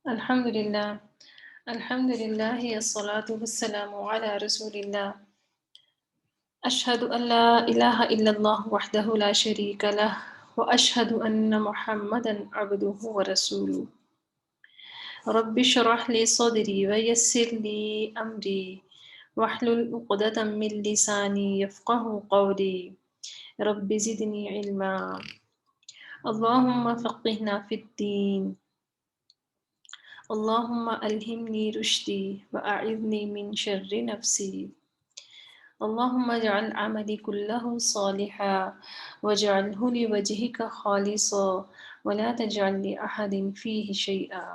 الحمد لله. الحمد لله الصلاة والسلام على رسول الله. أشهد أن لا إله إلا الله وحده لا شريك له، وأشهد أن محمدا عبده ورسوله. رب اشرح لي صدري ويسر لي أمري واحلل عقدة من لساني يفقه قولي. رب زدني علما. اللهم فقهنا في الدين. اللهم ألهمني رشدي وأعذني من شر نفسي. اللهم اجعل عملي كله صالحا واجعله لوجهك خالصا ولا تجعل لأحد فيه شيئا.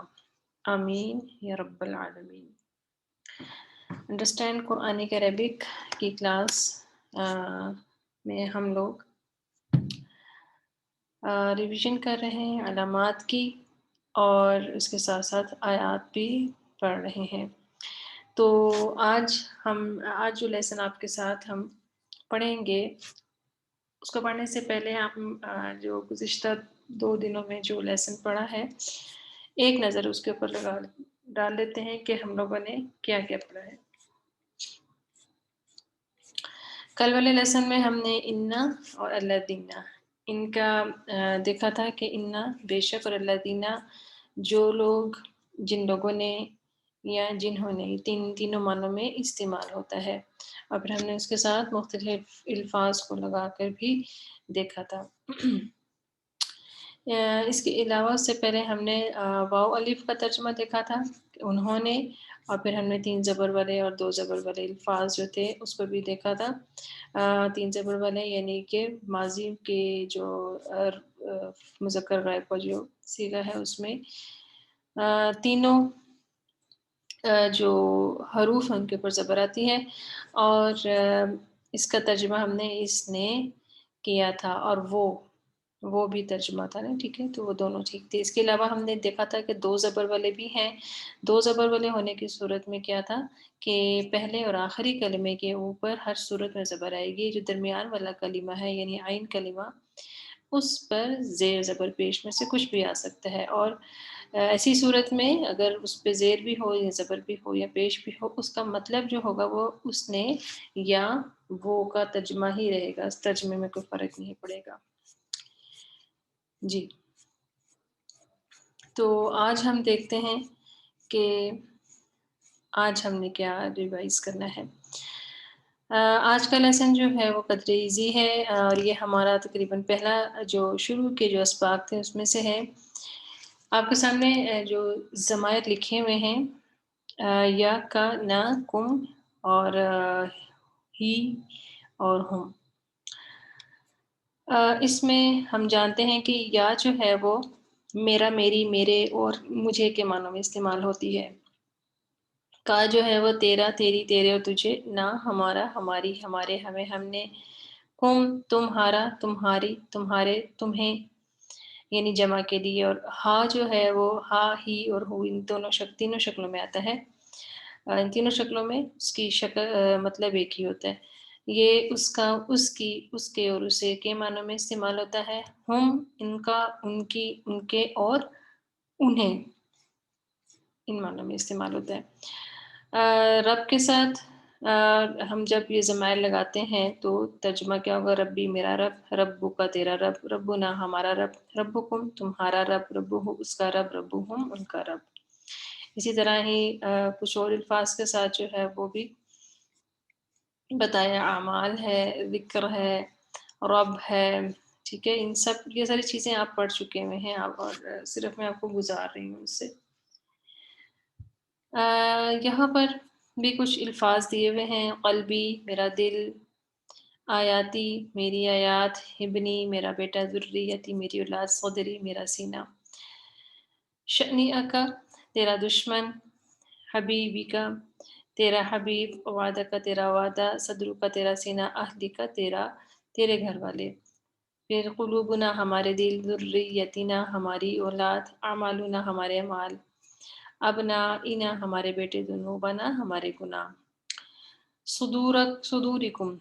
آمین یا رب العالمین. انڈرسٹینڈ قرآنک عربک کی کلاس میں ہم لوگ ریویژن کر رہے ہیں علامات کی، اور اس کے ساتھ ساتھ آیات بھی پڑھ رہے ہیں. تو آج جو لیسن آپ کے ساتھ ہم پڑھیں گے، اس کو پڑھنے سے پہلے ہم جو گزشتہ 2 دنوں میں جو لیسن پڑھا ہے ایک نظر اس کے اوپر ڈال لیتے ہیں کہ ہم لوگوں نے کیا کیا پڑھا ہے. کل والے لیسن میں ہم نے انا اور اللہ دینا ان کا دیکھا تھا کہ انا بے شک اور اللہ دینا جو لوگ، جن لوگوں نے یا جنہوں نے، تینوں معنوں میں استعمال ہوتا ہے، اور پھر ہم نے اس کے ساتھ مختلف الفاظ کو لگا کر بھی دیکھا تھا. اس کے علاوہ اس سے پہلے ہم نے واو الف کا ترجمہ دیکھا تھا، انہوں نے، اور پھر ہم نے 3 زبر والے اور 2 زبر والے الفاظ جو تھے اس کو بھی دیکھا تھا. 3 زبر والے یعنی کہ ماضی کے جو مذکر غائب کا جو صیغہ ہے اس میں تینوں جو حروف ہیں ان کے اوپر زبر آتی ہے، اور اس کا ترجمہ ہم نے اس نے کیا تھا، اور وہ بھی ترجمہ تھا نا، ٹھیک ہے، تو وہ دونوں ٹھیک تھے. اس کے علاوہ ہم نے دیکھا تھا کہ 2 زبر والے بھی ہیں. 2 زبر والے ہونے کی صورت میں کیا تھا کہ پہلے اور آخری کلمے کے اوپر ہر صورت میں زبر آئے گی. جو درمیان والا کلمہ ہے یعنی عین کلمہ، اس پر زیر زبر پیش میں سے کچھ بھی آ سکتا ہے، اور ایسی صورت میں اگر اس پہ زیر بھی ہو یا زبر بھی ہو یا پیش بھی ہو، اس کا مطلب جو ہوگا وہ اس نے یا وہ کا ترجمہ ہی رہے گا، اس ترجمے میں کوئی فرق نہیں پڑے گا. جی، تو آج ہم دیکھتے ہیں کہ آج ہم نے کیا ریوائز کرنا ہے. آج کا لیسن جو ہے وہ قدر ایزی ہے، اور یہ ہمارا تقریباً پہلا جو شروع کے جو اسباق تھے اس میں سے ہے. آپ کے سامنے جو ضمائر لکھے ہوئے ہیں یا کا، نا، کم اور ہی اور ہم. اس میں ہم جانتے ہیں کہ یا جو ہے وہ میرا، میری، میرے اور مجھے کے معنوں میں استعمال ہوتی ہے. کا جو ہے وہ تیرا، تیری، تیرے اور تجھے. نہ ہمارا، ہماری، ہمارے، ہمیں، ہم نے. کم تمہارا، تمہاری، تمہارے، تمہیں یعنی جمع کے لیے. اور ہا جو ہے وہ ہا، ہی اور ہو، ان تینوں شکلوں میں آتا ہے. ان تینوں شکلوں میں اس کی شکل مطلب ایک ہی ہوتا ہے. یہ اس کا، اس کی، اس کے اور اسے کے معنوں میں استعمال ہوتا ہے. ہم ان کا، ان کی، ان کے اور انہیں، ان معنوں میں استعمال ہوتا ہے. رب کے ساتھ ہم جب یہ ضمائر لگاتے ہیں تو ترجمہ کیا ہوگا؟ ربی میرا رب، ربو کا تیرا رب، ربنا ہمارا رب، ربکم تمہارا رب، ربہ اس کا رب، ربہم ان کا رب. اسی طرح ہی کچھ اور الفاظ کے ساتھ جو ہے وہ بھی بتایا. اعمال ہے، ذکر ہے، رب ہے، ٹھیک ہے. ان سب یہ ساری چیزیں آپ پڑھ چکے ہوئے ہیں، اور صرف میں آپ کو گزار رہی ہوں اس سے. یہاں پر بھی کچھ الفاظ دیے ہوئے ہیں. قلبی میرا دل، آیاتی میری آیات، ابنی میرا بیٹا، ذریتی میری اولاد، صدری میرا سینہ. شأنی کا تیرا دشمن، حبیبی کا تیرا حبیب، وعدہ کا تیرا وعدہ، صدر کا تیرا سینہ، اہلی کا تیرے گھر والے. پھر قلوبنا ہمارے دل، ذریتنا ہماری اولاد، اعمالنا ہمارے اعمال، ابنائنا ہمارے بیٹے، ذنوبنا ہمارے گناہ. صدورکم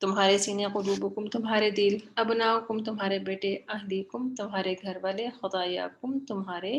تمہارے سینے، قلوبکم تمہارے دل، ابناؤکم تمہارے بیٹے، اہلیکم تمہارے گھر والے، خطایاکم تمہارے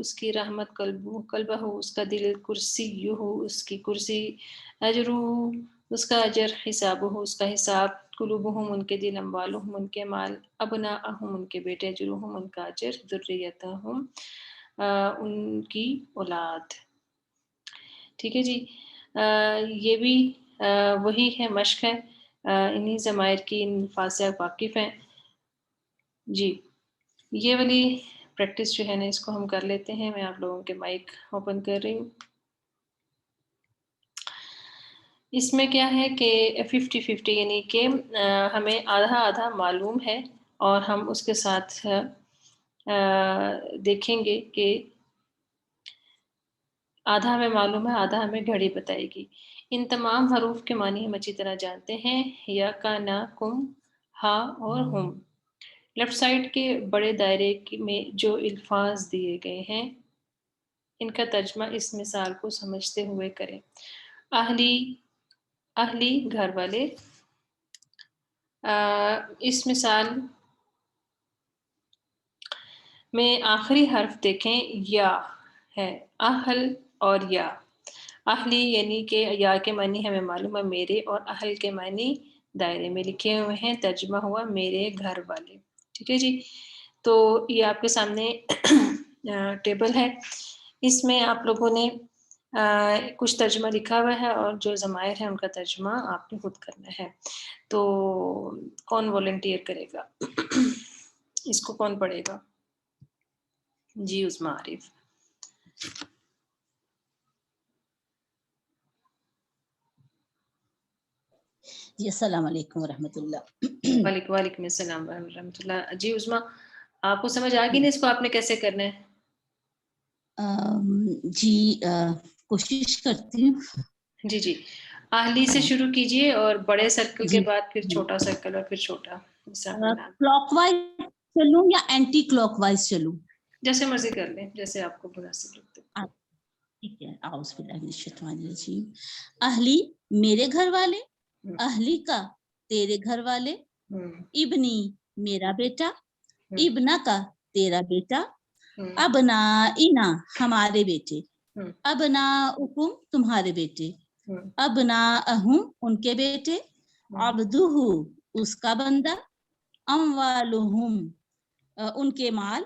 اس کی رحمت، قلبہ اس کا دل، کرسیہ اس کی کرسی، اجرہ اس کا اجر، حسابہ اس کا حساب، قلوبہم ان کے دل، اموالہم ان کے مال، ابناءہم ان کے بیٹے، اجرہم ان کا اجر، ذریتہم ان کی اولاد. ٹھیک ہے جی. یہ بھی وہی ہے، مشق ہے، انہی ضمائر کی، ان الفاظ سے آپ واقف ہیں جی. یہ والی پریکٹس جو ہے نا اس کو ہم کر لیتے ہیں. میں آپ لوگوں کے مائک اوپن کر رہی ہوں. اس میں کیا ہے کہ 50-50 یعنی کہ ہمیں آدھا آدھا معلوم ہے اور ہم اس کے ساتھ دیکھیں گے کہ آدھا ہمیں معلوم ہے، آدھا ہمیں گھڑی بتائے گی. ان تمام حروف کے معنی ہم اچھی طرح جانتے ہیں، یا، کا، نا، کم، ہا اور ہم. لیفٹ سائڈ کے بڑے دائرے میں جو الفاظ دیے گئے ہیں ان کا ترجمہ اس مثال کو سمجھتے ہوئے کریں. اہلی گھر والے. اس مثال میں آخری حرف دیکھیں، یا ہے، اہل اور یا. اہلی یعنی کہ یا کے معنی ہمیں معلوم ہے میرے، اور اہل کے معنی دائرے میں لکھے ہوئے ہیں، ترجمہ ہوا میرے گھر والے. ٹھیک ہے جی. تو یہ آپ کے سامنے ٹیبل ہے، اس میں آپ لوگوں نے کچھ ترجمہ لکھا ہوا ہے اور جو ضمائر ہیں ان کا ترجمہ آپ نے خود کرنا ہے. تو کون والنٹیئر کرے گا؟ اس کو کون پڑھے گا؟ جی عظمیٰ عارف. جی السلام علیکم ورحمۃ اللہ. وعلیکم السلام ورحمۃ اللہ. جی عظمیٰ آپ کو سمجھ آ گئی نا اس کو آپ نے کیسے کرنا ہے؟ جی کوشش کرتی ہوں. جی جی. اہلی سے شروع کیجئے اور بڑے سرکل کے جی بعد پھر چھوٹا سرکل اور پھر چھوٹا. کلاک وائز چلوں یا اینٹی کلاک وائز چلوں؟ جیسے مرضی کر لیں، جیسے آپ کو مناسب لگتے. ٹھیک ہے. اعوذ باللہ من الشیطان الرجیم. اہلی میرے گھر والے، اہلی کا تیرے گھر والے، ابنی میرا بیٹا، ابنا کا تیرا بیٹا، ابنا اینا ہمارے بیٹے، ابنا اکم تمہارے بیٹے، ابنا اہم ان کے بیٹے، عبدہ اس کا بندہ، اموالہم ان کے مال،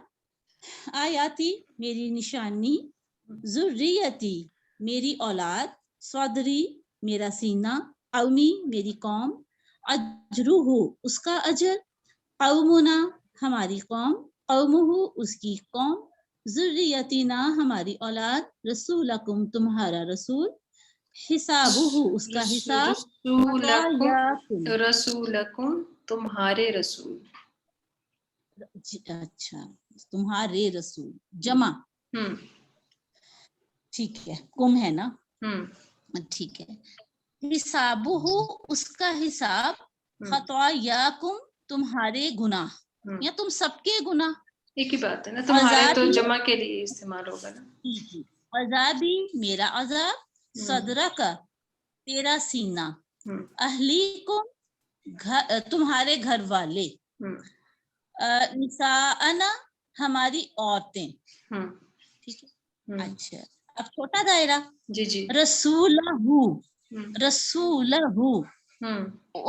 آیاتی میری نشانی، ذریتی میری اولاد، صدری میرا سینہ، قومی میری قوم، اجرہ اس کا اجر، قومنا ہماری قوم، قومہ اس کی قوم، ذریتنا ہماری اولاد، رسولکم تمہارا رسول، حسابہ اس کا حساب، رسولکم تمہارے رسول. اچھا تمہارے رسول جمع. ٹھیک ہے. کم ہے نا؟ ٹھیک ہے. حسابہ اس کا حساب، خطایاکم تمہارے گناہ یا تم سب کے گناہ. ایک ہی بات ہے نا، تمہارے تو جمع کے لیے استعمال ہوگا نا. عذابی میرا عذاب، صدرہ کا تیرا سینہ، اہلیکم تمہارے گھر والے، نساءنا ہماری عورتیں. ٹھیک ہے. اچھا اب چھوٹا دائرہ. جی جی. رسولہ رسولہ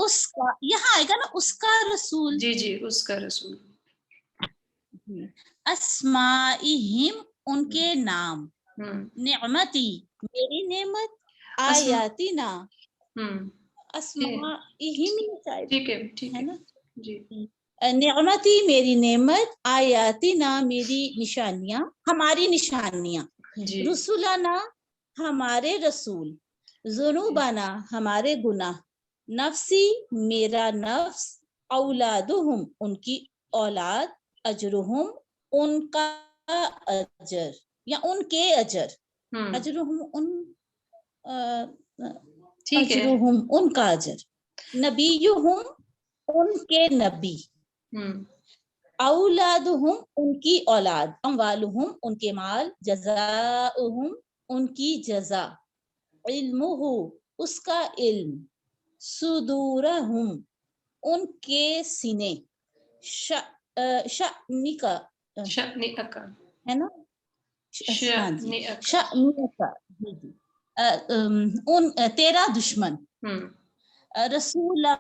اس کا، یہاں آئے گا نا اس کا رسول. جی جی اس کا رسول. اسمائہم ان کے نام، نعمتی میری نعمت، آیاتنا اسمائہم ٹھیک ہے نا جی. نعمتی میری نعمت، آیاتنا میری نشانیاں ہماری نشانیاں، رسولنا ہمارے رسول، ذنوبنا ہمارے گناہ، نفسی میرا نفس، اولادہم ان کی اولاد، اجرہم ان کا اجر یا ان کے اجر، اجرہم ان اجرہم ان کا اجر، نبیہم ان کے نبی، اولادہم ان کی اولاد، اموالہم ان کے مال، جزاؤہم ان کی جزا، علمہ اس کا علم، صدورہم ان کے سینے، شأنک شأنئک ہے نا. ہاں جی شأنئک. شأنک جی جی ان تیرا دشمن رسولہ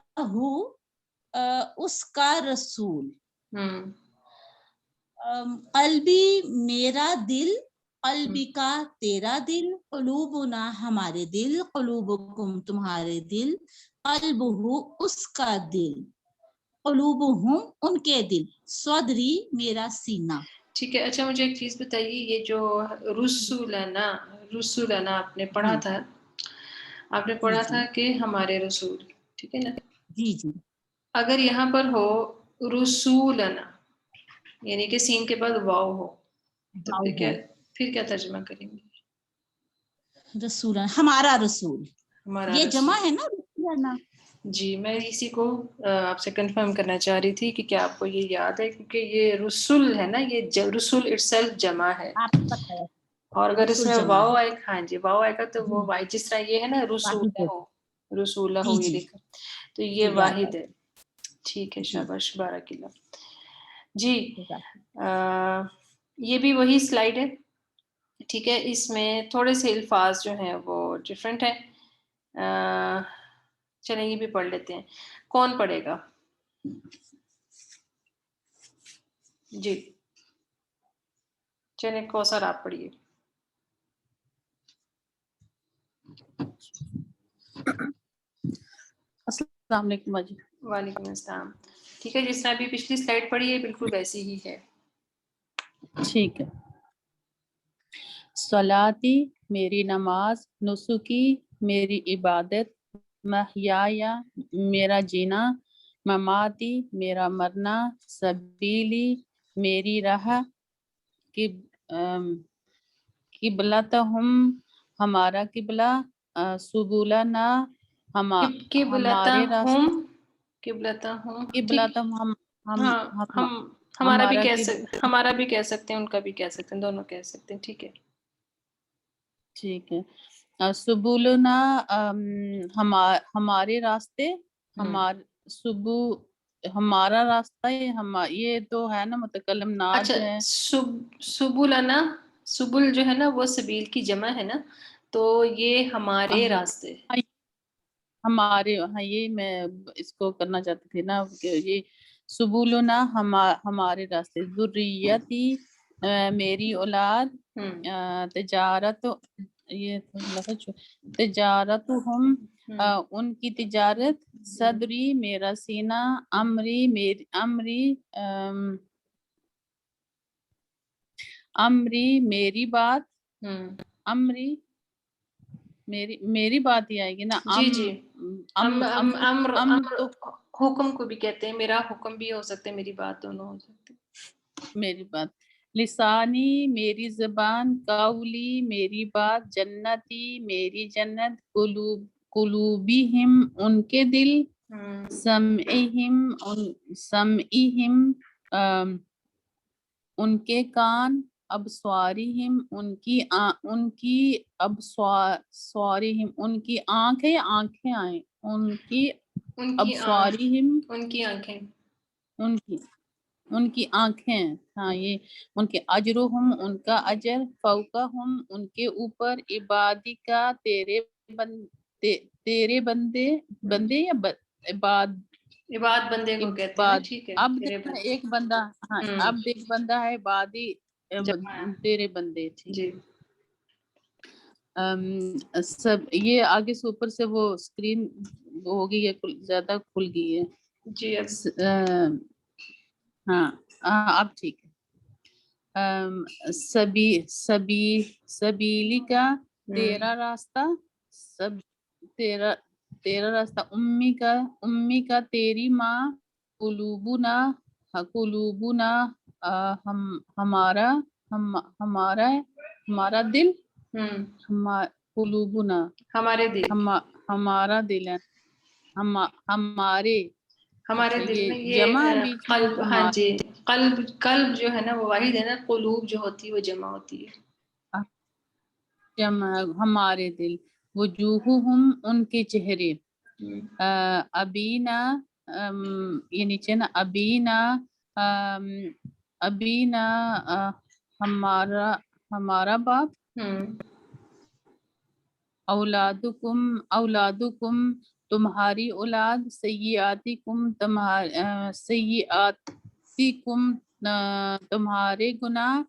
اس کا رسول قلبی میرا دل قلبی کا تیرا دل قلوبنا ہمارے دل قلوبکم تمہارے دل قلبہ اس کا دل قلوبہم ان کے دل صدری میرا سینہ. ٹھیک ہے. اچھا مجھے ایک چیز بتائیے, یہ جو رسولنا آپ نے پڑھا تھا, آپ نے پڑھا تھا کہ ہمارے رسول, ٹھیک ہے نا. جی جی. اگر یہاں پر ہو رسولنا یعنی کہ سین کے بعد واو ہو تو پھر کیا ترجمہ کریں گے؟ رسول ہمارا رسول, ہمارا یہ رسول. جمع ہے نا رسولنا. جی میں اسی کو آپ سے کنفرم کرنا چاہ رہی تھی کہ کیا آپ کو یہ یاد ہے, کیونکہ یہ رسول ہے نا, یہ رسول اٹسیلف جمع ہے, آپ کو پتہ ہے اور اگر اس میں جمع واو ہے. آئے, ہاں جی واو آئے گا تو وہ واحد, جس طرح یہ ہے نا رسول ہو جی یہ جی لکھا, تو یہ جی یاد واحد ہے. ٹھیک ہے, جی شاباش, بارک اللہ. جی یہ بھی وہی سلائیڈ ہے, ٹھیک ہے. اس میں تھوڑے سے الفاظ جو ہیں وہ ڈفرینٹ ہیں. چلیں یہ بھی پڑھ لیتے ہیں. کون پڑھے گا؟ جی چلیں کوثر آپ پڑھیے. السلام علیکم باجی. وعلیکم السلام. ٹھیک ہے, جس طرح ابھی پچھلی سلائیڈ پڑھی ہے بالکل ویسی ہی ہے. ٹھیک ہے. صلاتی میری نماز, نسکی میری عبادت, محیایا میرا جینا, مماتی میرا مرنا, سبیلی میری راہ, قبلتہم ہمارا قبلہ, سبولنا ہمارے راستے, ٹھیک. قبلتہم ہاں ہمارا بھی ہمارا کہہ سکتے ہیں, ان کا بھی کہہ سکتے ہیں, دونوں کہہ سکتے ہیں. ٹھیک ہے. ٹھیک ہے. سبولنا ہمارے راستے, ہمارا راستہ, یہ تو ہے نا متکلم ناد اچھا, ہے. سبولنا, سبل جو ہے نا وہ سبیل کی جمع ہے نا, تو یہ ہمارے راستے. ہمارے, ہاں یہ میں اس کو کرنا چاہتی تھی نا, کہ یہ سبولنا ہمارے راستے, ذریتی میری اولاد, تجارت, یہ تجارت ہم ان کی تجارت, صدری میرا سینہ, امری میری بات, میری بات ہی آئے گی نا. جی جی, امر تو حکم کو بھی کہتے ہیں, میرا حکم بھی ہو سکتے ہیں, میری بات دونوں ہو سکتے ہیں. میری بات, لسانی میری زبان, قولی میری بات, جنتی میری جنت, قلوبہم ان کے دل, سمعہم ان کے کان, ابصارہم ان کی ابصارہم ان کی آنکھیں, آنکھیں آئیں, ان کی ابصارہم ان کی آنکھیں, ان کی آنکھیں, ہاں یہ ان کے, اجرہم ان کا اجر, فوقہم ان کے اوپر, عبادی کا تیرے بندے یا عباد بندے کو کہتے ہیں نا. ٹھیک ہے, اب تیرے دیکھنا بندے. ایک بندہ, ہاں اب ایک بندہ ہے عبادی, تیرے بندے. ٹھیک. جی سب یہ آگے سے اوپر سے وہ اسکرین ہو گئی ہے, زیادہ کھل گئی ہے. جی ہاں اب ٹھیک ہے. سبیلی کا تیرا راستہ, تیرا راستہ, امی کا تیری ماں, قلوبنا ہمارا دل, قلوبنا ہمارے دل, ہمارا دل ہے, ہمارے اچھا دل یہ میں جمع یہ بیچ میں قلب, ہاں جی, قلب جو ہے نا وہ واحد ہے نا, قلوب جو ہوتی ہے وہ جمع ہوتی ہے. جمع ہمارے دل, وجوہہم ان کے چہرے, ابینا یہ نیچے نا, ابینا ابینا ہمارا باپ، اولادکم تمہاری اولاد، سیئاتکم تمہارے گناہ،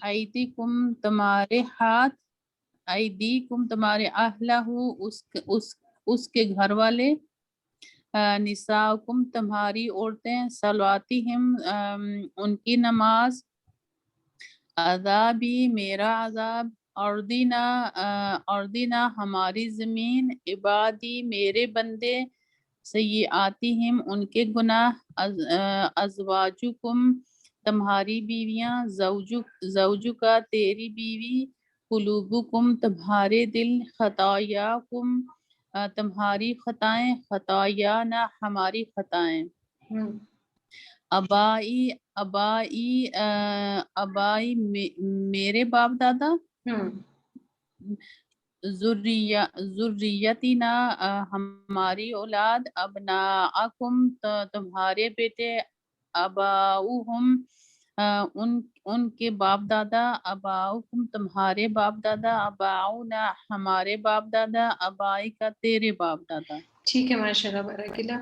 ایدیکم تمہارے ہاتھ، ایدیکم تمہارے اہلہ اس کے گھر والے، نساؤکم تمہاری عورتیں، صلواتہم ان کی نماز، عذابی میرا عذاب، اردینا ہماری زمین، عبادی میرے بندے، سیئاتہم ان کے گناہ، ازواجکم تمہاری بیویاں، زوجکا تیری بیوی، قلوبکم تمہارے دل، خطایاکم تمہاری خطائیں، خطایانا ہماری خطائیں، ابائی میرے باپ دادا، ذریتنا ہماری اولاد، ابناءکم تمہارے بیٹے، اباؤہم ان کے باپ دادا، اباؤکم تمہارے باپ دادا، اباؤنا ہمارے باپ دادا، ابائی کا تیرے باپ دادا۔ ٹھیک ہے، ماشاء اللہ، بارک اللہ۔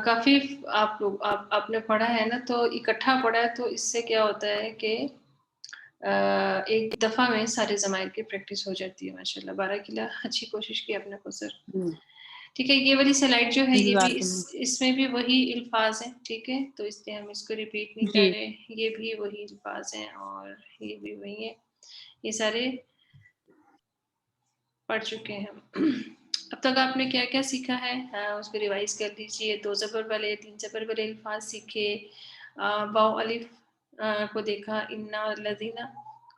کافی آپ نے پڑھا ہے نا، تو اکٹھا پڑھا ہے، تو اس سے کیا ہوتا ہے کہ ایک دفعہ میں سارے ضمائر کی پریکٹس ہو جاتی ہے۔ ماشاء اللہ، بارک اللہ، اچھی کوشش کی آپ نے سر۔ ٹھیک ہے، یہ والی سلائڈ جو ہے یہ بھی اس میں بھی وہی الفاظ ہیں، ٹھیک ہے، تو اس لیے ہم اس کو ریپیٹ نہیں کر رہے، یہ بھی وہی الفاظ ہیں اور یہ بھی وہی ہیں، یہ سارے پڑھ چکے ہیں۔ اب تک آپ نے کیا کیا سیکھا ہے اس کو ریوائز کر لیجئے۔ 2 زبر والے 3 زبر والے الفاظ سیکھے، واو الف کو دیکھا، انا الذین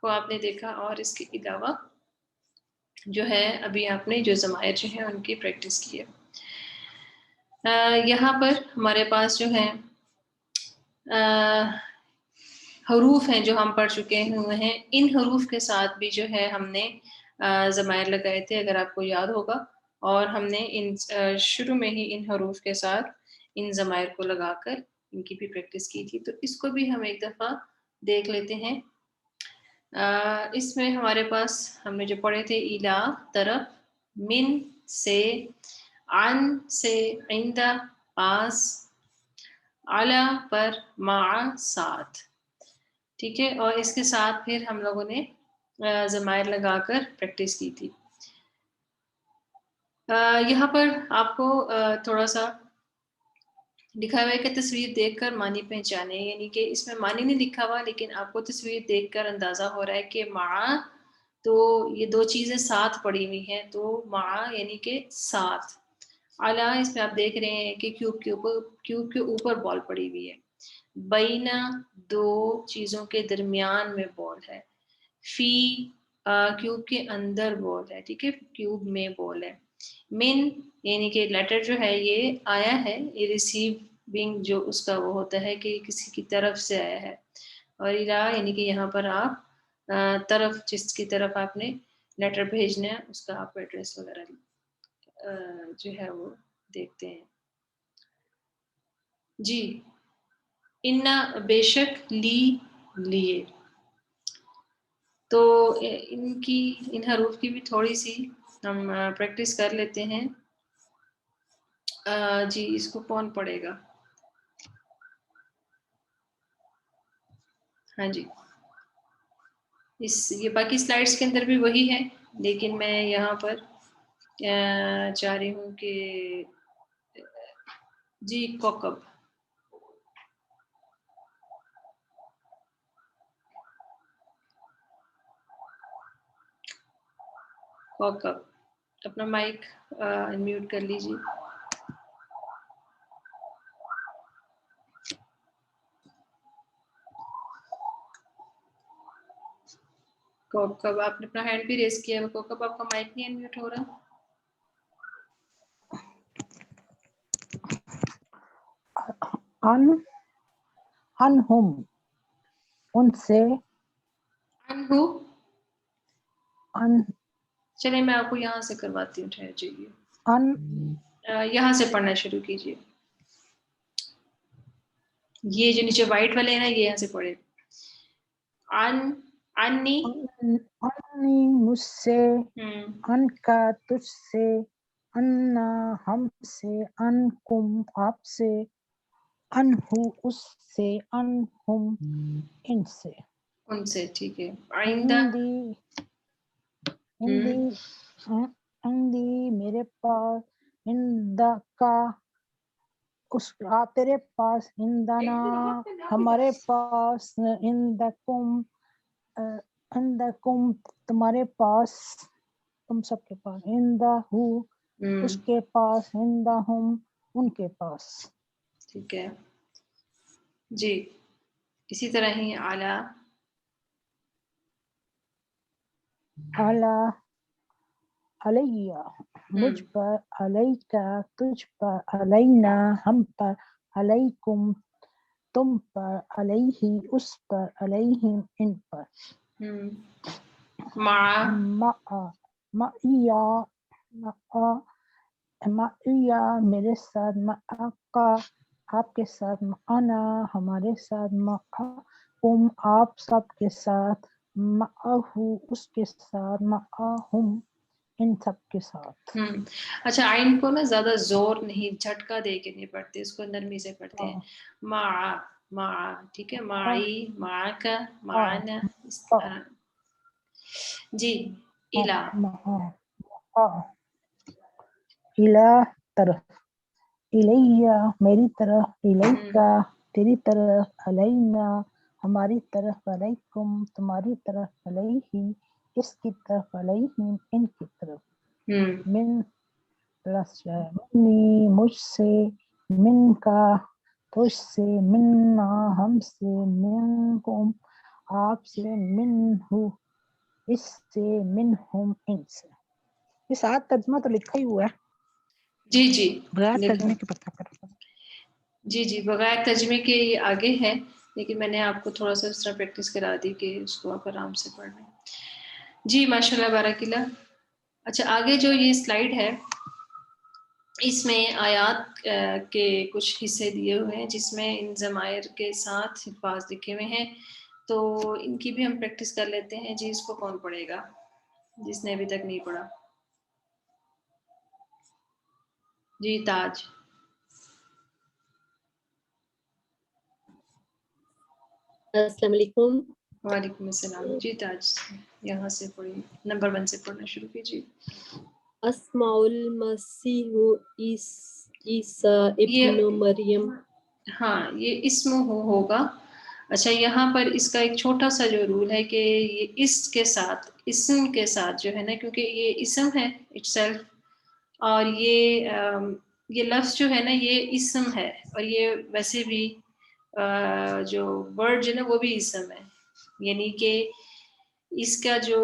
کو آپ نے دیکھا، اور اس کے علاوہ جو ہے ابھی آپ نے جو ضمائر جو ہیں ان کی پریکٹس کی ہے۔ یہاں پر ہمارے پاس جو ہے حروف ہیں جو ہم پڑھ چکے ہوئے ہیں، ان حروف کے ساتھ بھی جو ہے ہم نے ضمائر لگائے تھے، اگر آپ کو یاد ہوگا، اور ہم نے شروع میں ہی ان حروف کے ساتھ ان ضمائر کو لگا کر ان کی بھی پریکٹس کی تھی، تو اس کو بھی ہم ایک دفعہ دیکھ لیتے ہیں۔ اس میں ہمارے پاس ہم نے جو پڑھے تھے، الا طرف، من سے، عن سے، عند پاس، علی پر، مع ساتھ، ٹھیک ہے، اور اس کے ساتھ پھر ہم لوگوں نے ضمائر لگا کر پریکٹس کی تھی۔ یہاں پر آپ کو تھوڑا سا لکھا ہوا ہے کہ تصویر دیکھ کر معنی پہچانے، یعنی کہ اس میں معنی نہیں لکھا ہوا، لیکن آپ کو تصویر دیکھ کر اندازہ ہو رہا ہے کہ مع، تو یہ 2 چیزیں ساتھ پڑی ہوئی ہیں، تو مع یعنی کہ ساتھ، اعلیٰ اس میں آپ دیکھ رہے ہیں کہ کیوب کے اوپر بال پڑی ہوئی ہے، بینا 2 چیزوں کے درمیان میں بال ہے، فی کیوب کے اندر بال ہے، ٹھیک ہے، کیوب میں بال ہے، من یعنی کہ لیٹر جو ہے یہ آیا ہے، یہ ریسیونگ جو اس کا وہ ہوتا ہے کہ کسی کی طرف سے آیا ہے، اور الا یعنی کہ یہاں پر آپ طرف، جس کی طرف آپ نے لیٹر بھیجنا ہے اس کا آپ ایڈریس وغیرہ جو ہے وہ دیکھتے ہیں۔ جی، انا بے شک، لی لیے، تو ان حروف کی بھی تھوڑی سی ہم پریکٹس کر لیتے ہیں۔ جی، اس کو کون پڑھے گا؟ ہاں جی، یہ باقی سلائڈس کے اندر بھی وہی ہے، لیکن میں یہاں پر چاہ رہی ہوں کہ جی، کوکب، اپنا مائک انمیوٹ کر لیجیے۔ کوکب، آپ نے اپنا ہینڈ بھی ریز کیا ہے، کوکب آپ کا مائک نہیں انمیوٹ ہو رہا۔ انہم، ان سے، انہو، چلیں میں آپ کو یہاں سے کرواتی ہوں، ٹھہر جائیے، یہاں سے پڑھنا شروع کیجیے۔ یہ جو نیچے وائٹ والے ہیں نا یہ یہاں سے پڑھے. انی انی مجھ سے، ان کا تجھ سے، انا ہم سے، انکم آپ سے، انہو اس سے، انہم ان سے. ان سے. ٹھیک ہے. آئندہ عندی میرے پاس، عندکا اس تیرے پاس، عندنا ہمارے پاس، عندکم تمہارے پاس، تم سب کے پاس، عندہو اس کے پاس، عندہم ان کے پاس. ٹھیک ہے جی. اسی طرح ہی اعلیٰ علیہ مجھ پر، علیکا تجھ پر، علینا ہم پر، علیکم تم پر، علیہ اس پر، علیہم ان پر. معیہ میرے ساتھ، معاقا آپ کے ساتھ، معنا ہمارے ساتھ، معکم آپ سب کے ساتھ، معہو اس کے ساتھ، معہم ان سب کے ساتھ. اچھا آئین کو نا زیادہ زور نہیں، جھٹکا دے کے نہیں پڑھتے، اس کو نرمی سے پڑھتے ہیں. مع ٹھیک ہے. معی معاکا معانا اس طرح. جی. الا طرف، الیہ میری طرف، الیکا تیری طرف، علینا ہماری طرف، علیکم تمہاری طرف، علیہ اس کی طرف، علیہم ان کی طرف. من منی مجھ سے، من کا تجھ سے، منا ہم سے، منکم آپ سے، منہو اس سے، منہم ان سے. یہ ساتھ ترجمہ تو لکھا ہی ہوا ہے. جی جی بغیر ترجمے کے پتہ کر. جی بغیر ترجمے کے یہ آگے ہے، لیکن میں نے آپ کو تھوڑا سا اس طرح پریکٹس کرا دی کہ اس کو آپ آرام سے پڑھ لیں. جی ماشاء اللہ بارک اللہ. اچھا آگے جو یہ سلائیڈ ہے اس میں آیات کے کچھ حصے دیے ہوئے ہیں جس میں ان ضمائر کے ساتھ الفاظ لکھے ہوئے ہیں، تو ان کی بھی ہم پریکٹس کر لیتے ہیں. جی اس کو کون پڑھے گا جس نے ابھی تک نہیں پڑھا؟ جی تاج. السلام علیکم. وعلیکم السلام. جی تاج یہاں سے پڑھیے، نمبر 1 سے پڑھنا شروع کیجیے. اسماء المسیح عیسیٰ ابن مریم. ہاں یہ اسم ہوگا. اچھا یہاں پر اس کا ایک چھوٹا سا جو رول ہے کہ یہ اس کے ساتھ، اسم کے ساتھ جو ہے نا، کیونکہ یہ اسم ہے اٹ سیلف، اور یہ لفظ جو ہے نا یہ اسم ہے، اور یہ ویسے بھی جو ورڈ جو ہے نا وہ بھی اسم ہے، یعنی کہ اس کا جو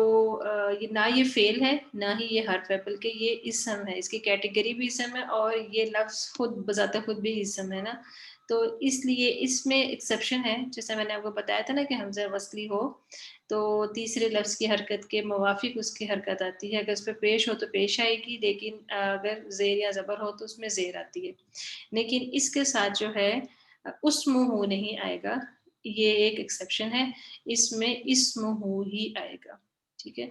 نہ یہ فعل ہے نہ ہی یہ حرف ہے، بلکہ یہ اسم ہے. اس کی کیٹیگری بھی اسم ہے اور یہ لفظ خود بذات خود بھی اسم ہے نا. تو اس لیے اس میں ایکسیپشن ہے، جیسے میں نے آپ کو بتایا تھا نا کہ حمزہ وصلی ہو تو تیسرے لفظ کی حرکت کے موافق اس کی حرکت آتی ہے. اگر اس پہ پیش ہو تو پیش آئے گی، لیکن اگر زیر یا زبر ہو تو اس میں زیر آتی ہے. لیکن اس کے ساتھ جو ہے اسمہ نہیں آئے گا، یہ ایک ایکسیپشن ہے. اس میں اسمہ ہی آئے گا. ٹھیک ہے.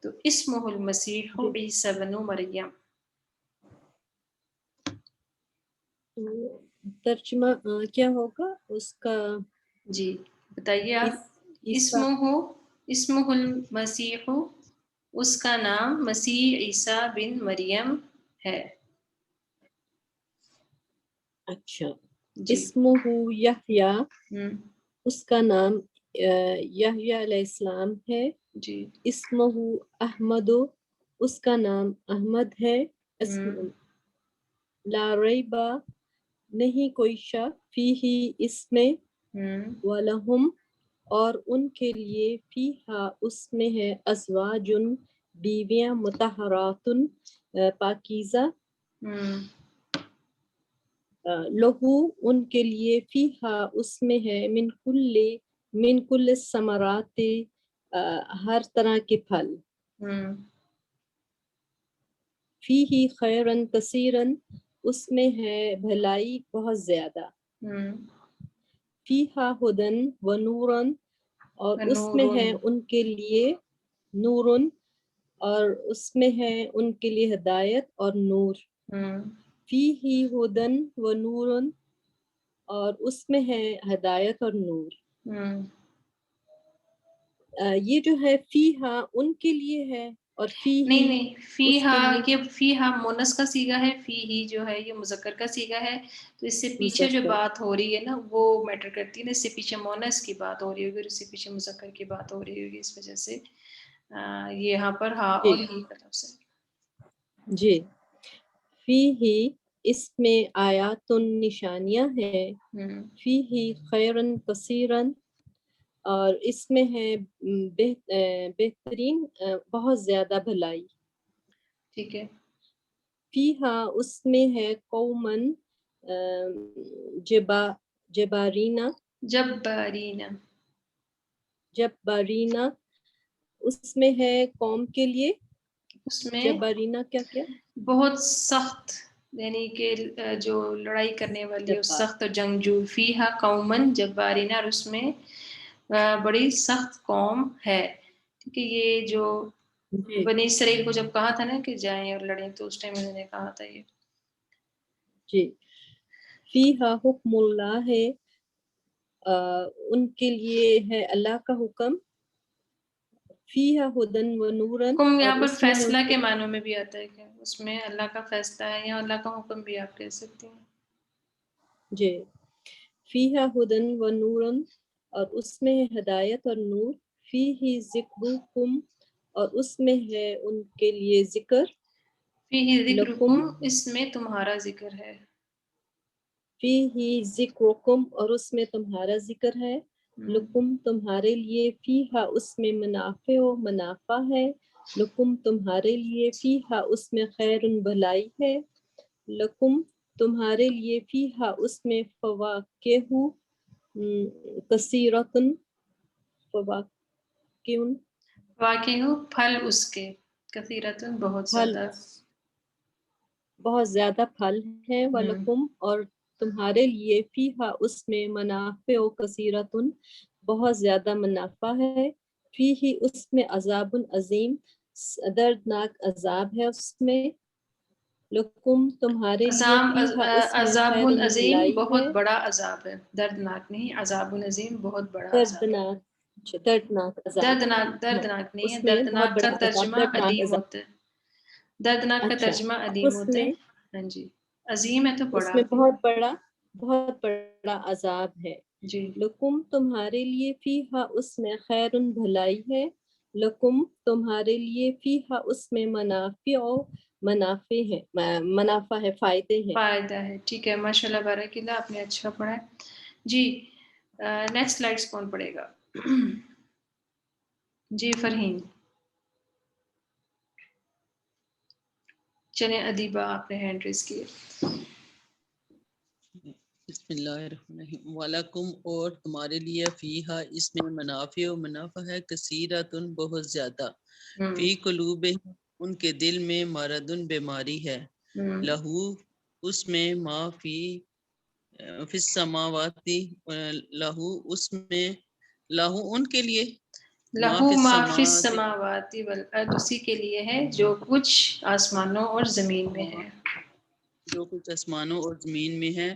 تو اسمہ المسیح عیسیٰ بن مریم. ترجمہ کیا ہوگا اس کا؟ جی بتائیے آپ. اسمہ المسیح اس کا نام مسیح عیسیٰ بن مریم ہے. اچھا. اسمہ یحییٰ اس کا نام یحییٰ علیہ السلام ہے. جی. اسمہ احمد اس کا نام احمد ہے. لا ریب نہیں کوئی شک فیہ اس میں، وَلَهُمْ اور ان کے لیے فیہا اس میں ہے، ازواجن بیویاں، مطہراتن پاکیزہ، لہو ان کے لیے فیہا اس میں ہے، من کل ثمرات ہر طرح کے پھل، فیہ خیرن کثیرن اس میں ہے بھلائی بہت زیادہ. فیہا ہدن و نورن، اور اس میں ہے ان کے لیے نورن، اور اس میں ہے ان کے لیے ہدایت اور نور. فیہی ہدن و نورن، اور اس میں ہے ہدایت اور نور. یہ جو ہے فیہا ان کے لیے ہے، اور فیہی نہیں فیہا، یہ فیہا مونس کا صیغہ ہے، فیہی جو ہے یہ مذکر کا صیغہ ہے، تو اس سے پیچھے جو بات ہو رہی ہے نا وہ میٹر کرتی ہے نا. اس سے پیچھے مونس کی بات ہو رہی ہوگی، اس سے پیچھے مذکر کی بات ہو رہی ہوگی، اس وجہ سے یہ یہاں پر ہا اور ہی کا لفظ ہے. جی. فیہی اس میں آیات نشانیاں ہیں، فیہی خیرن کثیرن، اور اس میں ہے بہترین بہت زیادہ بھلائی. ٹھیک ہے. فیہا اس میں ہے قومن جبارینا، جبارینا، اس میں ہے قوم کے لیے. اس میں جبارینا کیا بہت سخت، یعنی کہ جو لڑائی کرنے والی اور سخت اور جنگجو. فیہا قومن جبارینا، اور اس میں بڑی سخت قوم ہے. ٹھیک ہے. یہ جو بنی اسرائیل کو جب کہا تھا نا کہ جائیں اور لڑیں، تو اس ٹائم انہوں نے کہا تھا یہ. جی. فیہا حکم اللہ ہے، ان کے لیے ہے اللہ کا حکم. فیہا ہدن و نورن، حکم یہاں پر فیصلہ کے معنوں میں بھی آتا ہے کیا؟ اس میں اللہ کا فیصلہ ہے یا اللہ کا حکم بھی آپ کہہ سکتے ہیں. جی. فیہا ہدن و نورن، اور اس میں ہے ہدایت اور نور. فیہی ذکرکم، اور اس میں ہے ان کے لیے ذکر. فیہی ذکرکم، اس میں تمہارا ذکر ہے. فیہی ذکرکم، اور اس میں تمہارا ذکر ہے. لکم تمہارے لیے، فیہا اس میں منافع و منافع ہے. لکم تمہارے لیے، فیہا اس میں خیر بھلائی ہے. لکم تمہارے لیے، فیہا اس میں فواکہ کثیرتن، واقع پھل اس کے، کثیرتن بہت زیادہ، بہت زیادہ پھل ہے. وَلَكُمْ اور تمہارے لیے، فیہا اس میں منافع و کثیرتن بہت زیادہ منافع ہے. فیہی اس میں عذاب عظیم دردناک عذاب ہے. اس میں لکم تمہارے لیے، فیہا اس میں عذاب خیر عظیم بھلائی بہت ہے. بڑا عذاب ہے، دردناک نہیں، عذاب عظیم بہت بڑا عذاب ہے. دردناک عذاب، دردناک نہیں ہے، اس میں بہت دردناک کا بڑا عذاب، ترجمہ دردناک علیم عذاب. ہوتا ہے. دردناک کا اچھا، ترجمہ اب علیم اس ہوتا میں، ہے. ہاں جی. عظیم ہے تو اس بڑا. میں بہت بڑا عذاب ہے. جی. لکم تمہارے لیے، فیہا اس میں خیر بھلائی ہے. لکم تمہارے لیے، فیہا اس میں منافع ہے، فائدے ہیں. فائدہ ہے. ٹھیک ہے. ماشاءاللہ بارک اللہ، آپ نے اچھا پڑھا ہے. جی. نیکسٹ سلائڈس کون پڑھے گا؟ جی فرحین. چلیں ادیبہ، آپ نے ہینڈ ریز کیے. بسم اللہ الرحمن الرحیم. وَلَكُمْ اور تمہارے لیے، فیہا اس میں منافع و منافع ہے، کثیرتن بہت زیادہ. فی قلوبہم ان کے دل میں، مردن بیماری ہے. لہو اس میں، ما فی السماواتی لہو اس میں، لہو ان کے لیے، لہو ما فی السماوات والارض، اسی کے لیے ہے جو کچھ آسمانوں اور زمین میں ہے. جو کچھ آسمانوں اور زمین میں ہے.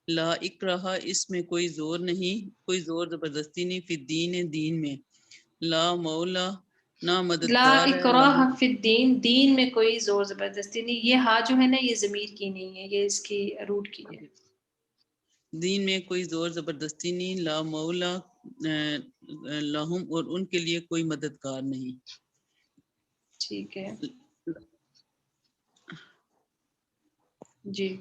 لا اکراہ اس میں کوئی زور نہیں، کوئی زور زبردستی نہیں. فی الدین دین میں. لا مولا نہ لا مددگار ہے. اکراہ فی الدین، دین میں کوئی زور زبردستی نہیں. یہ ہا جو ہے نا یہ ضمیر کی نہیں ہے، یہ اس کی روٹ کی ہے. دین میں کوئی زور زبردستی نہیں. لا مولا لہم اور ان کے لیے کوئی مددگار نہیں. ٹھیک ہے. جی.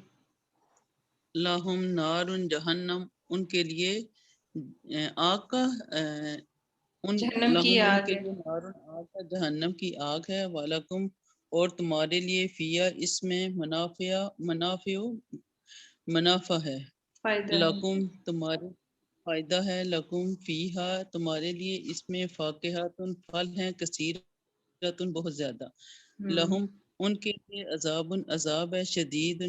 لہم نار جہنم ان کے لیے آگ کا جہنم کی لہم ان آگ کے ہے. لیے نار آگ کا، جہنم کی آگ ہے. وَلَكُمْ اور تمہارے لیے، فیہا اس میں منافع ہے. فائدہ ہے. لکم تمہارے فائدہ ہے. لکم فیہا تمہارے لیے اس میں فاکہۃ پھل ہیں، کثیرۃ بہت زیادہ. لہم ان کے لیے عذاب ہے، شدید.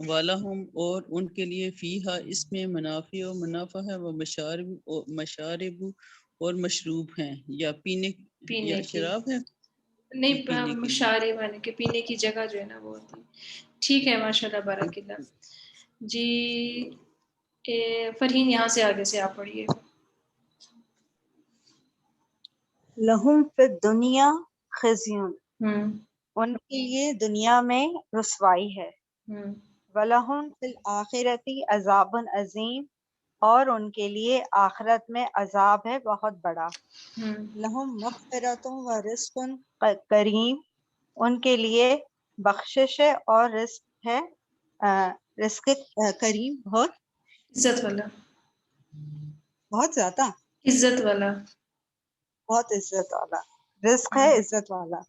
وَلَهُمْ اور ان کے لیے فیہا اس میں منافع و منافع ہے، وہ مشارب اور مشروب ہیں، یا پینے یا کی شراب ہے نہیں، پینے کے لیے۔ مشارے معنی کہ پینے کی جگہ جو ہے نا وہ ہوتی ہے۔ ٹھیک ہے، ماشاء اللہ، بارک اللہ جی۔ فرحین یہاں سے آگے سے آپ پڑھیے۔ لہم فی الدنیا خزی، ہوں ان کے لیے دنیا میں رسوائی ہے، ہوں وَلَهُمْ فِي الْآخِرَةِ عَذَابٌ عَظِيمٌ، اور ان کے لیے آخرت میں عذاب ہے بہت بڑا۔ ہوں لَهُمْ مَغْفِرَةٌ وَرِزْقٌ کریم، ان کے لیے بخشش ہے اور رزق ہے، رزق کریم، بہت عزت والا، بہت زیادہ، عزت والا۔ بہت عزت والا رزق ہے، عزت والا۔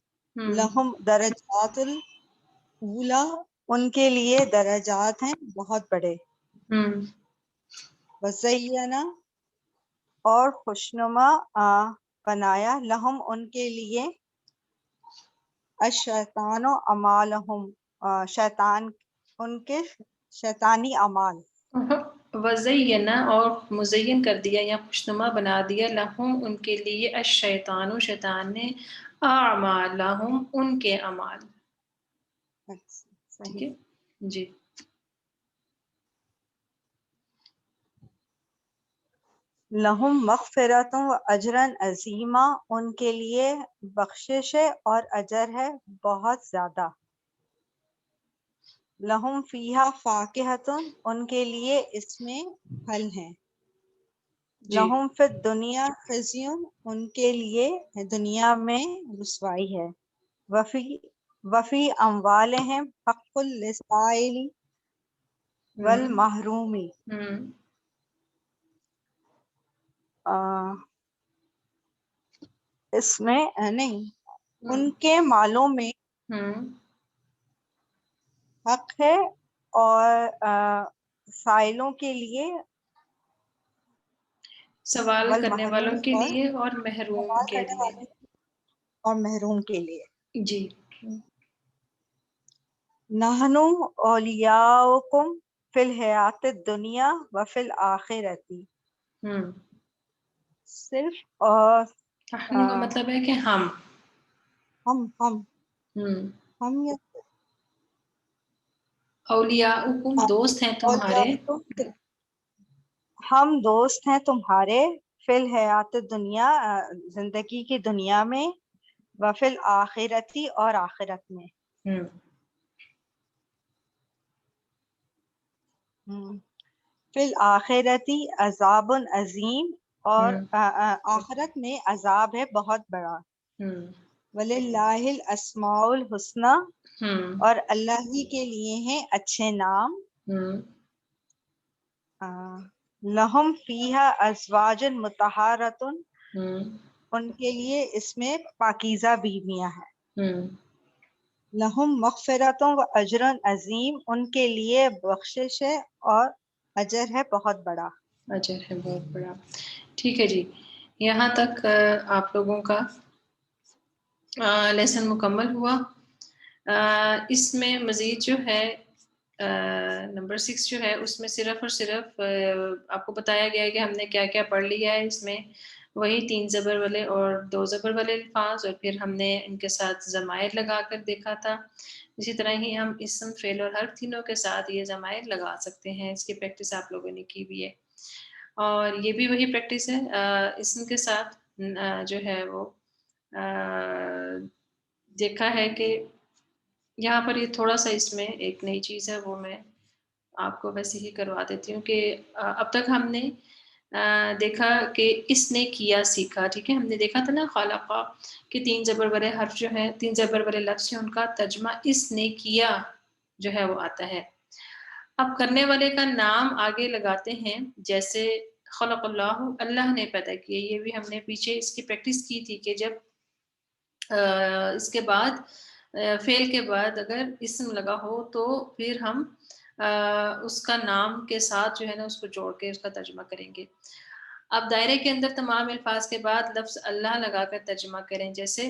لہم درجات الاولی، ان کے لیے درجات ہیں بہت بڑے۔ وزینا، اور خوشنما بنایا، لہم ان کے لیے الشیطان اعمالہم، شیطان ان کے شیطانی اعمال۔ وزینا، اور مزین کر دیا یا خوشنما بنا دیا، لہم ان کے لیے الشیطان، شیطان نے، اعمالہم ان کے اعمال۔ ٹھیک ہے جی۔ لہم مغفرۃ و اجر عظیما، ان کے لیے بخشش ہے اور اجر ہے بہت زیادہ۔ لہم فیہا فاکہۃ، ان کے لیے اس میں پھل ہیں۔ لہم فی الدنیا خزی، ان کے لیے دنیا میں رسوائی ہے۔ وفی اموالہم حق للسائل والمحروم، اس میں نہیں، ان کے مالوں میں حق ہے اور سائلوں کے لیے، سوال کرنے والوں کے اور لیے اور محروم سوال کے کرنے لیے۔ والوں اور محروم کے لیے۔ جی۔ نحن اولیاؤکم فی الحیات الدنیا وفی الآخرۃ، صرف نحن کا مطلب ہے کہ ہم یا اولیاؤکم دوست ہیں تمہارے، اولیاؤکم، ہم دوست ہیں تمہارے، فی الحیات الدنیا، زندگی کی دنیا میں، وفی الآخرۃ، اور آخرت میں۔ فی الآخرۃ عذاب عظیم، اور آخرت میں عذاب ہے بہت بڑا۔ وَلِلَّهِ الْأَسْمَاءُ الْحُسْنَى، اور اللہ ہی کے لیے ہیں اچھے نام۔ لہم فیہا ازواج مطہرۃ، ان کے لیے اس میں پاکیزہ بیویاں ہیں۔ لہم مغفرۃ و اجر عظیم، ان کے لیے بخشش ہے اور اجر ہے بہت بڑا۔ اجر ہے بہت بڑا۔ ٹھیک ہے جی، یہاں تک آپ لوگوں کا لیسن مکمل ہوا۔ اس میں مزید جو ہے نمبر 6 جو ہے اس میں صرف اور صرف آپ کو بتایا گیا ہے کہ ہم نے کیا کیا پڑھ لیا ہے۔ اس میں وہی 3 زبر والے اور 2 زبر والے الفاظ، اور پھر ہم نے ان کے ساتھ ضمائر لگا کر دیکھا تھا۔ اسی طرح ہی ہم اسم، فعل اور حرف تینوں کے ساتھ یہ ضمائر لگا سکتے ہیں۔ اس کی پریکٹس آپ لوگوں نے کی بھی ہے، اور یہ بھی وہی پریکٹس ہے اسم کے ساتھ جو ہے وہ دیکھا ہے کہ یہاں پر یہ تھوڑا سا اس میں ایک نئی چیز ہے، وہ میں آپ کو ویسے ہی کروا دیتی ہوں کہ اب تک ہم نے دیکھا کہ اس نے کیا سیکھا، ٹھیک ہے۔ ہم نے دیکھا تھا نا خلقہ کہ 3 زبر والے حرف جو ہیں، 3 زبر والے لفظ ہیں، ان کا ترجمہ اس نے کیا جو ہے وہ آتا ہے۔ اب کرنے والے کا نام آگے لگاتے ہیں، جیسے خلق اللہ، اللہ نے پیدا کیا۔ یہ بھی ہم نے پیچھے اس کی پریکٹس کی تھی کہ جب اس کے بعد فعل کے بعد اگر اسم لگا ہو تو پھر ہم اس کا نام کے ساتھ جو ہے نا اس کو جوڑ کے اس کا ترجمہ کریں گے۔ اب دائرے کے اندر تمام الفاظ کے بعد لفظ اللہ لگا کر ترجمہ کریں، جیسے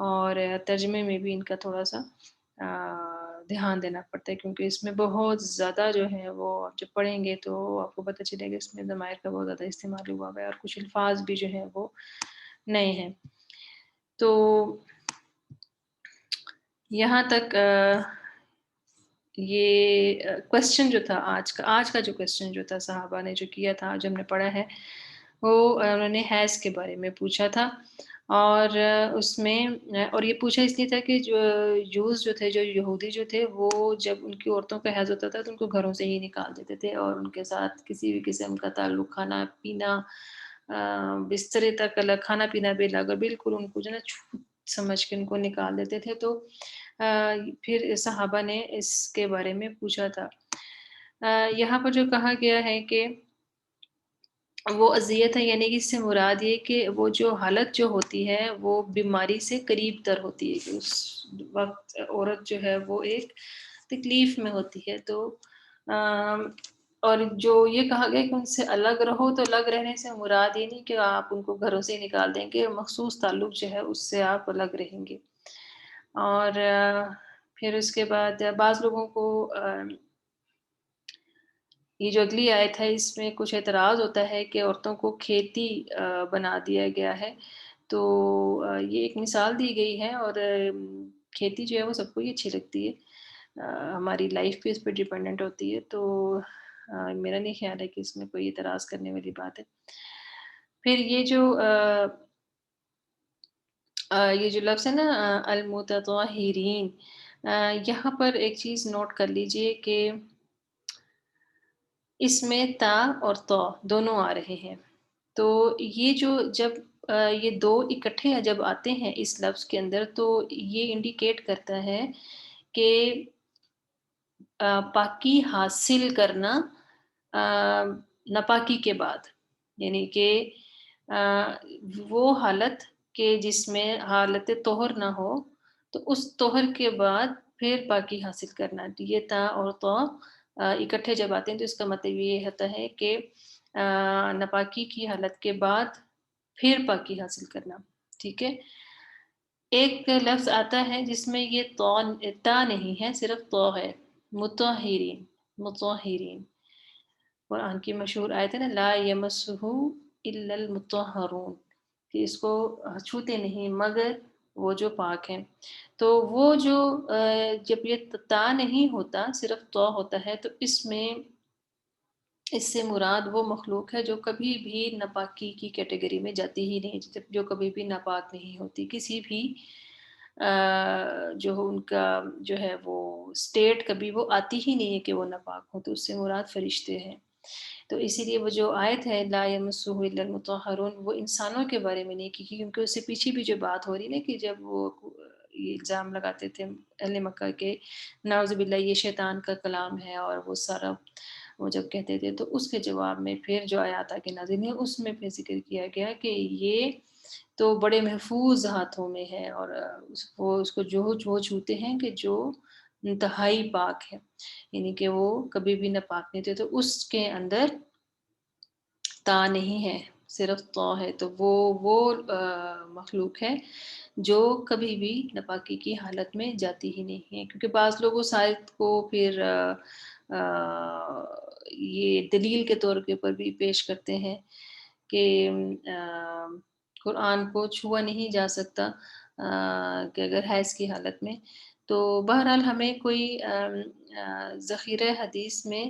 اور ترجمے میں بھی ان کا تھوڑا سا دھیان دینا پڑتا ہے، کیونکہ اس میں بہت زیادہ جو ہے وہ آپ جب پڑھیں گے تو آپ کو پتہ چلے گا اس میں ضمائر کا بہت زیادہ استعمال ہوا ہوا ہے، اور کچھ الفاظ بھی جو ہیں وہ نئے ہیں. تو یہاں تک یہ کوشچن جو تھا آج کا جو کوشچن جو تھا صحابہ نے جو کیا تھا، جو ہم نے پڑھا ہے، وہ انہوں نے حیض کے بارے میں پوچھا تھا. اور اس میں اور یہ پوچھا اس لیے تھا کہ جو جوز جو تھے، جو یہودی جو تھے، وہ جب ان کی عورتوں کا حیض ہوتا تھا تو ان کو گھروں سے ہی نکال دیتے تھے، اور ان کے ساتھ کسی بھی قسم کا تعلق، کھانا پینا، بسترے تک الگ، کھانا پینا بھی الگ، اور بالکل ان کو جو ہے نا چھوت سمجھ کے ان کو نکال دیتے تھے. تو پھر صحابہ نے اس کے بارے میں پوچھا تھا. یہاں پر جو کہا گیا ہے کہ وہ اذیت ہے، یعنی کہ اس سے مراد یہ کہ وہ جو حالت جو ہوتی ہے وہ بیماری سے قریب تر ہوتی ہے، کہ اس وقت عورت جو ہے وہ ایک تکلیف میں ہوتی ہے. تو اور جو یہ کہا گیا کہ ان سے الگ رہو، تو الگ رہنے سے مراد یہ نہیں کہ آپ ان کو گھروں سے نکال دیں گے، مخصوص تعلق جو ہے اس سے آپ الگ رہیں گے. اور پھر اس کے بعد بعض لوگوں کو یہ جو اگلی آیت ہے اس میں کچھ اعتراض ہوتا ہے کہ عورتوں کو کھیتی بنا دیا گیا ہے. تو یہ ایک مثال دی گئی ہے، اور کھیتی جو ہے وہ سب کو ہی اچھی لگتی ہے، ہماری لائف بھی اس پہ ڈیپینڈنٹ ہوتی ہے. تو میرا نہیں خیال ہے کہ اس میں کوئی اعتراض کرنے والی بات ہے. پھر یہ جو لفظ ہے نا المتطہرین، یہاں پر ایک چیز نوٹ کر لیجئے کہ اس میں تا اور تو دونوں آ رہے ہیں. تو یہ جو جب یہ دو اکٹھے جب آتے ہیں اس لفظ کے اندر، تو یہ انڈیکیٹ کرتا ہے کہ پاکی حاصل کرنا ناپاکی کے بعد، یعنی کہ وہ حالت کہ جس میں حالت طہر نہ ہو، تو اس طہر کے بعد پھر پاکی حاصل کرنا. یہ تا اور تو اکٹھے جب آتے ہیں تو اس کا مطلب یہ ہوتا ہے کہ ناپاکی کی حالت کے بعد پھر پاکی حاصل کرنا. ٹھیک ہے. ایک لفظ آتا ہے جس میں یہ تا نہیں ہے، صرف تو ہے، مطہرین. مطہرین قرآن کی مشہور آیت ہے نا، لا یمسہ الا المطہرون، کہ اس کو چھوتے نہیں مگر وہ جو پاک ہیں. تو وہ جو جب یہ تا نہیں ہوتا، صرف تو ہوتا ہے، تو اس سے مراد وہ مخلوق ہے جو کبھی بھی ناپاکی کی کیٹیگری میں جاتی ہی نہیں، جو کبھی بھی ناپاک نہیں ہوتی. کسی بھی جو ان کا جو ہے وہ سٹیٹ کبھی وہ آتی ہی نہیں ہے کہ وہ ناپاک ہو. تو اس سے مراد فرشتے ہیں. تو اسی لیے وہ جو آیت ہے لا یمسہ الا المطہرون، وہ انسانوں کے بارے میں نہیں کی، کیونکہ اس سے پیچھے بھی جو بات ہو رہی ہے نا کہ جب وہ یہ الزام لگاتے تھے اہل مکہ کے نعوذ باللہ یہ شیطان کا کلام ہے، اور وہ سارا وہ جب کہتے تھے، تو اس کے جواب میں پھر جو آیات آگے نازل ہیں اس میں پھر ذکر کیا گیا کہ یہ تو بڑے محفوظ ہاتھوں میں ہے، اور اس کو جو چھوتے ہیں کہ جو انتہائی پاک ہے، یعنی کہ وہ کبھی بھی ناپاک نہیں تھے. تو اس کے اندر تا نہیں ہے، صرف تو ہے. تو وہ مخلوق ہے جو کبھی بھی ناپاکی کی حالت میں جاتی ہی نہیں ہے. کیونکہ بعض لوگ اس آیت کو پھر یہ دلیل کے طور کے پر بھی پیش کرتے ہیں کہ قرآن کو چھوا نہیں جا سکتا کہ اگر حیض کی حالت میں. تو بہرحال ہمیں کوئی ذخیرہ حدیث میں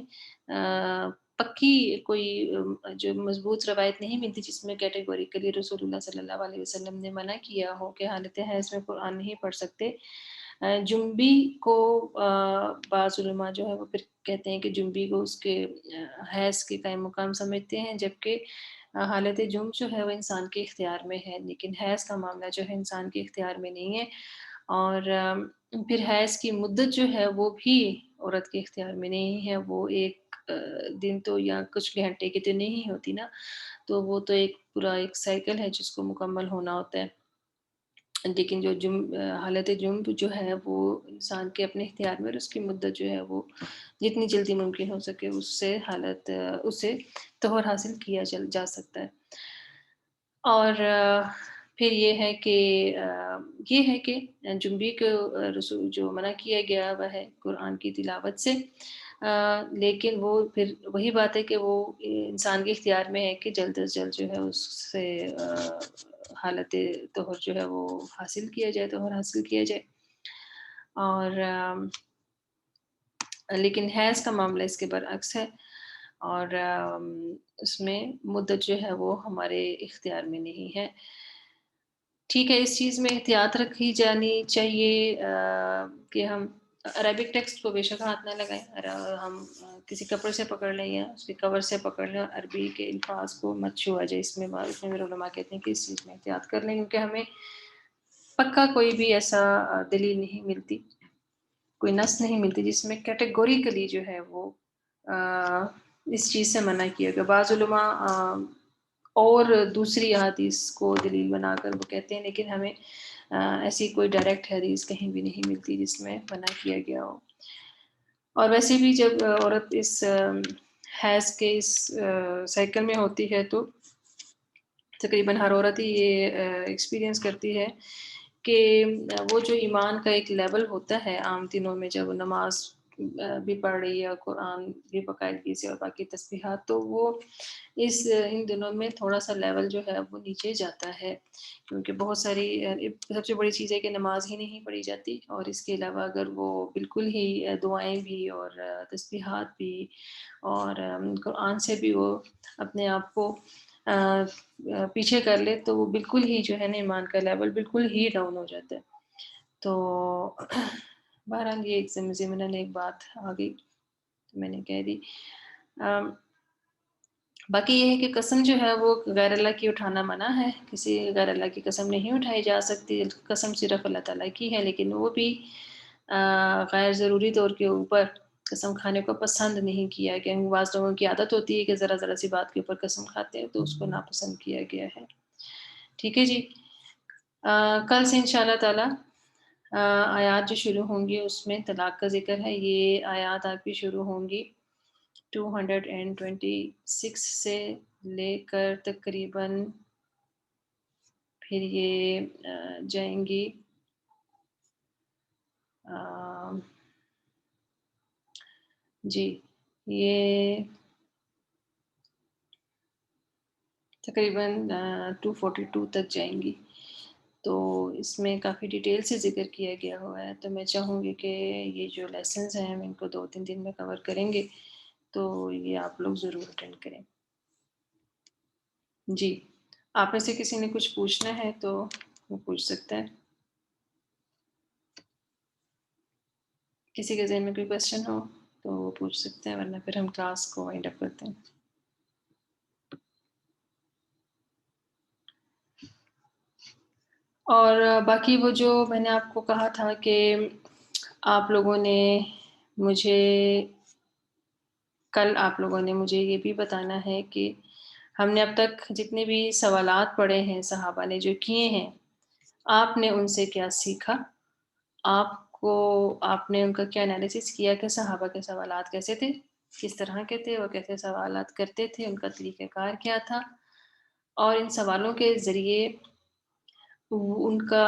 پکی کوئی جو مضبوط روایت نہیں ملتی جس میں کیٹیگوریکلی رسول اللہ صلی اللہ علیہ وسلم نے منع کیا ہو کہ حالت حیض میں قرآن نہیں پڑھ سکتے. جنبی کو بعض علماء جو ہے وہ پھر کہتے ہیں کہ جنبی کو اس کے حیض کے قائم مقام سمجھتے ہیں، جبکہ حالت جنب جو ہے وہ انسان کے اختیار میں ہے، لیکن حیض کا معاملہ جو ہے انسان کے اختیار میں نہیں ہے. اور پھر حیض کی مدت جو ہے وہ بھی عورت کے اختیار میں نہیں ہے. وہ ایک دن تو یا کچھ گھنٹے کی تو نہیں ہوتی نا، تو وہ تو ایک پورا ایک سائیکل ہے جس کو مکمل ہونا ہوتا ہے. لیکن جو حالت جنب جو ہے وہ انسان کے اپنے اختیار میں، اور اس کی مدت جو ہے وہ جتنی جلدی ممکن ہو سکے اسے طہر حاصل کیا جا سکتا ہے. اور پھر یہ ہے کہ جنبی کو رسول جو منع کیا گیا وہ ہے قرآن کی تلاوت سے، لیکن وہ پھر وہی بات ہے کہ وہ انسان کے اختیار میں ہے کہ جلد از جلد جو ہے اس سے حالت طہر جو ہے وہ حاصل کیا جائے، طہر حاصل کیا جائے. اور لیکن حیض کا معاملہ اس کے برعکس ہے، اور اس میں مدت جو ہے وہ ہمارے اختیار میں نہیں ہے. ٹھیک ہے، اس چیز میں احتیاط رکھی جانی چاہیے کہ ہم عربک ٹیکسٹ کو بے شک ہاتھ نہ لگائیں. ہم کسی کپڑے سے پکڑ لیں یا اس کے کور سے پکڑ لیں، عربی کے الفاظ کو مت چھوا جائے. اس میں میرے علماء کہتے ہیں کہ اس چیز میں احتیاط کر لیں، کیونکہ ہمیں پکا کوئی بھی ایسا دلیل نہیں ملتی، کوئی نص نہیں ملتی جس میں کیٹیگوریکلی جو ہے وہ اس چیز سے منع کیا گیا. بعض علماء اور دوسری احادیث کو دلیل بنا کر وہ کہتے ہیں، لیکن ہمیں ایسی کوئی ڈائریکٹ حدیث کہیں بھی نہیں ملتی جس میں منع کیا گیا ہو. اور ویسے بھی جب عورت اس حیض کے اس سائیکل میں ہوتی ہے تو تقریباً ہر عورت ہی یہ ایکسپیرینس کرتی ہے کہ وہ جو ایمان کا ایک لیول ہوتا ہے عام دنوں میں جب نماز بھی پڑھ رہی ہے اور قرآن بھی باقاعدگی سے اور باقی تسبیحات، تو وہ ان دنوں میں تھوڑا سا لیول جو ہے وہ نیچے جاتا ہے، کیونکہ بہت ساری سب سے بڑی چیز ہے کہ نماز ہی نہیں پڑھی جاتی. اور اس کے علاوہ اگر وہ بالکل ہی دعائیں بھی اور تسبیحات بھی اور قرآن سے بھی وہ اپنے آپ کو پیچھے کر لے تو وہ بالکل ہی جو ہے نا ایمان کا لیول بالکل ہی ڈاؤن ہو جاتا ہے. تو بہرحال یہ ایک ضمن ایک بات آ گئی تو میں نے کہہ دی. باقی یہ ہے کہ قسم جو ہے وہ غیر اللہ کی اٹھانا منع ہے، کسی غیر اللہ کی قسم نہیں اٹھائی جا سکتی. قسم صرف اللہ تعالیٰ کی ہے، لیکن وہ بھی غیر ضروری طور کے اوپر قسم کھانے کو پسند نہیں کیا گیا. بعض لوگوں کی عادت ہوتی ہے کہ ذرا ذرا سی بات کے اوپر قسم کھاتے ہیں، تو اس کو ناپسند کیا گیا ہے. ٹھیک ہے جی، کل سے انشاءاللہ تعالی آیات جو شروع ہوں گی اس میں طلاق کا ذکر ہے. یہ آیات آپ کی شروع ہوں گی 226 سے لے کر تقریباً پھر یہ جائیں گی جی یہ تقریباً 242 تک جائیں گی. تو اس میں کافی ڈیٹیل سے ذکر کیا گیا ہوا ہے. تو میں چاہوں گی کہ یہ جو لیسنز ہیں ہم ان کو 2-3 دن میں کور کریں گے، تو یہ آپ لوگ ضرور اٹینڈ کریں. جی، آپ میں سے کسی نے کچھ پوچھنا ہے تو وہ پوچھ سکتا ہے. کسی کے ذہن میں کوئی کویسچن ہو تو وہ پوچھ سکتے ہیں، ورنہ پھر ہم کلاس کو وائنڈ اپ کرتے ہیں. اور باقی وہ جو میں نے آپ کو کہا تھا کہ آپ لوگوں نے مجھے یہ بھی بتانا ہے کہ ہم نے اب تک جتنے بھی سوالات پڑھے ہیں صحابہ نے جو کیے ہیں، آپ نے ان سے کیا سیکھا؟ آپ نے ان کا کیا انالیسس کیا کہ صحابہ کے سوالات کیسے تھے، کس طرح کے تھے، وہ کیسے سوالات کرتے تھے، ان کا طریقہ کار کیا تھا، اور ان سوالوں کے ذریعے ان کا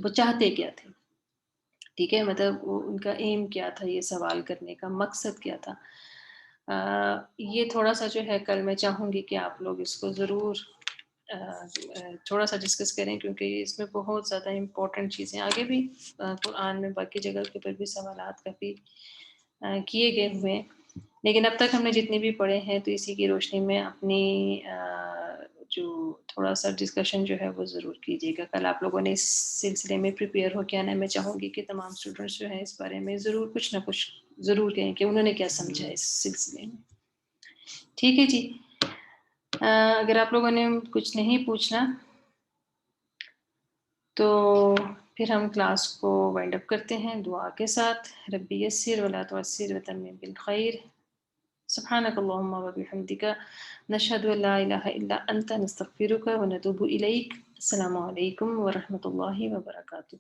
وہ چاہتے کیا تھے. ٹھیک ہے، مطلب ان کا ایم کیا تھا، یہ سوال کرنے کا مقصد کیا تھا. یہ تھوڑا سا جو ہے کل میں چاہوں گی کہ آپ لوگ اس کو ضرور تھوڑا سا ڈسکس کریں، کیونکہ اس میں بہت زیادہ امپورٹنٹ چیزیں آگے بھی قرآن میں باقی جگہ کے اوپر بھی سوالات کافی کیے گئے ہوئے ہیں. لیکن اب تک ہم نے جتنے بھی پڑھے ہیں تو اسی کی روشنی میں اپنی جو تھوڑا سا ڈسکشن جو ہے وہ ضرور کیجیے گا. کل آپ لوگوں نے اس سلسلے میں پریپیئر ہو کے آنا ہے. میں چاہوں گی کہ تمام اسٹوڈنٹس جو ہیں اس بارے میں ضرور کچھ نہ کچھ ضرور کہیں کہ انہوں نے کیا سمجھا اس سلسلے میں. ٹھیک ہے جی، اگر آپ لوگوں نے کچھ نہیں پوچھنا تو پھر ہم کلاس کو وائنڈ اپ کرتے ہیں دعا کے ساتھ. ربی یسر ولا تعسر وتمم بالخیر. سبحانك اللهم وبحمدك نشهد ان لا اله الا انت نستغفرك ونتوب اليك. السلام علیکم ورحمۃ اللہ وبرکاتہ.